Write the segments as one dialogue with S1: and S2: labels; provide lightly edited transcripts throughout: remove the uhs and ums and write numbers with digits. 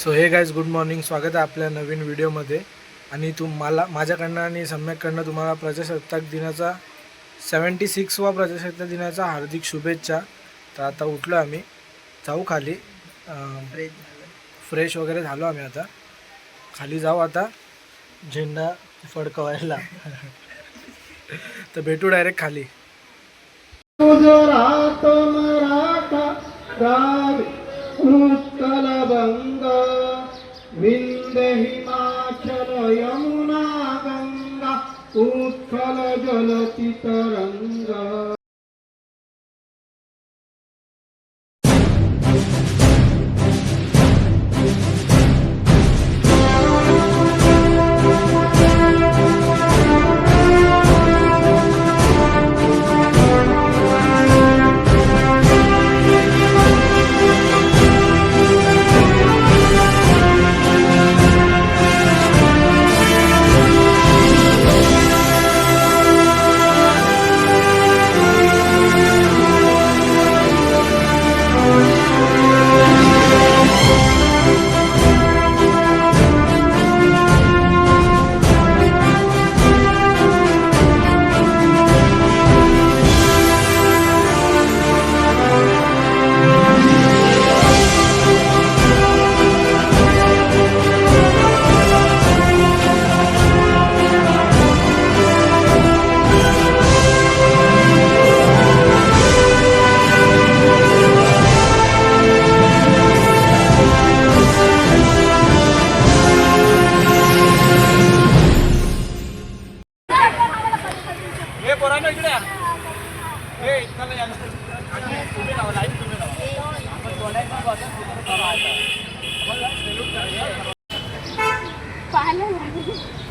S1: So हे guys good morning, स्वागत आहे आपल्या नवीन व्हिडिओमध्ये. आणि मला माझ्याकडनं आणि सम्यककडनं तुम्हाला प्रजासत्ताक दिनाचा 76वा प्रजासत्ताक दिनाचा हार्दिक शुभेच्छा. तर आता उठलो आम्ही, जाऊ खाली, फ्रेश वगैरे झालो आम्ही, आता खाली जाऊ, आता झेंडा फडकवायला. तर भेटू डायरेक्ट खाली.
S2: उत्कल बंगा विंध्य हिमाचल यमुना गंगा उत्कल जलति तरंगा.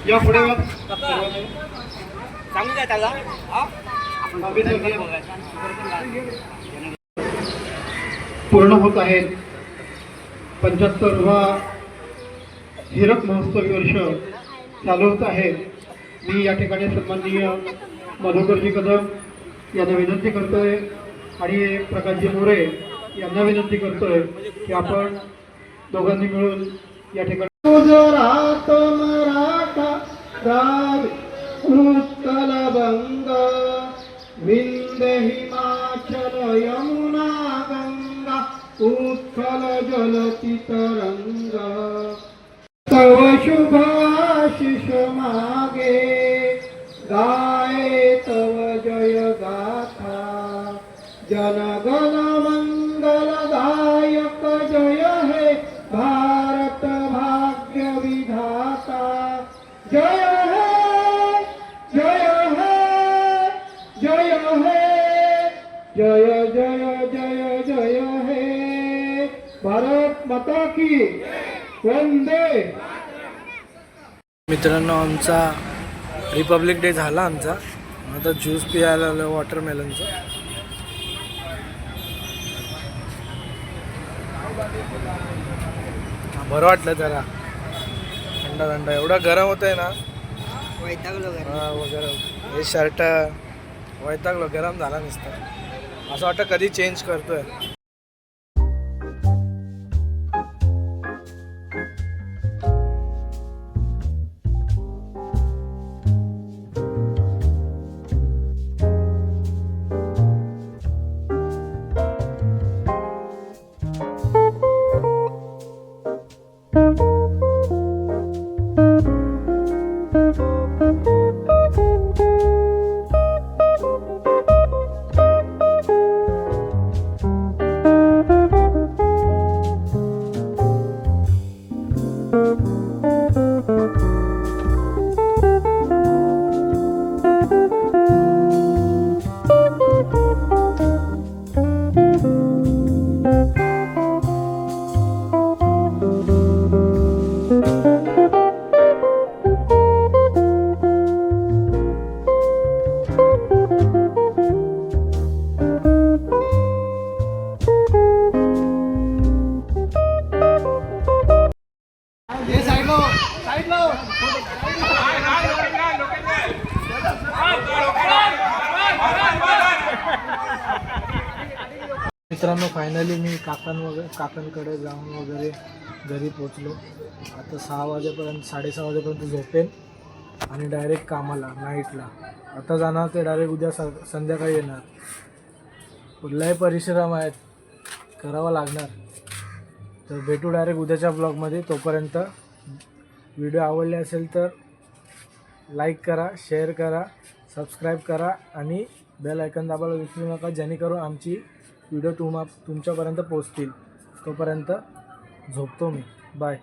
S2: या पुढे सांगू काय त्याला पूर्ण होत आहे 75वा हिरक महोत्सवी वर्ष चालू होत आहे. मी या ठिकाणी सन्माननीय मधुकरजी कदम यांना विनंती करतोय आणि प्रकाशजी मोरे यांना विनंती करतोय की आपण दोघांनी मिळून या ठिकाणी गुजरात मराठा द्राविड उत्कल बंगा विंध्य हिमाचल यमुना गंगा उत्कल जलति तरंगा. तव शुभ आशीष मागे गाये तव जय गाथा जनगण मंगलदायक जय हे भारत भाग्य विधाता. जय हे जय हे जय हे जय जय जय जय हे भारत माता की वंदे.
S1: मित्रांनो, आमचा रिपब्लिक डे झाला आमचा. आता ज्यूस पियायला आलो वॉटरमेलनचं. बरं वाटलं जरा, थंडा थंडा. एवढा गरम होत आहे ना, वगैरे हे शर्ट वैतागलो, गरम झाला नुसतं. असं वाटतं कधी चेंज करतोय. मित्रांनो, फायनली मी काकांकडे जाऊन वगैरे घरी पोचलो. आता 6 वाजेपर्यंत 6:30 वाजेपर्यंत झोपेन आणि डायरेक्ट कामाला नाईटला. आता जाणार ते डायरेक्ट उद्या संध्याकाळी येणार. कुठलाही परिश्रम आहेत करावा लागणार. तर भेटू डायरेक्ट उद्याच्या ब्लॉगमध्ये. तोपर्यंत व्हिडिओ आवडले असेल तर लाईक करा, शेअर करा, सबस्क्राईब करा आणि बेल आयकॉन दाबायला विसरू नका, जेणेकरून आमची व्हिडिओ तुमच्यापर्यंत पोचतील. तोपर्यंत झोपतो मी. बाय.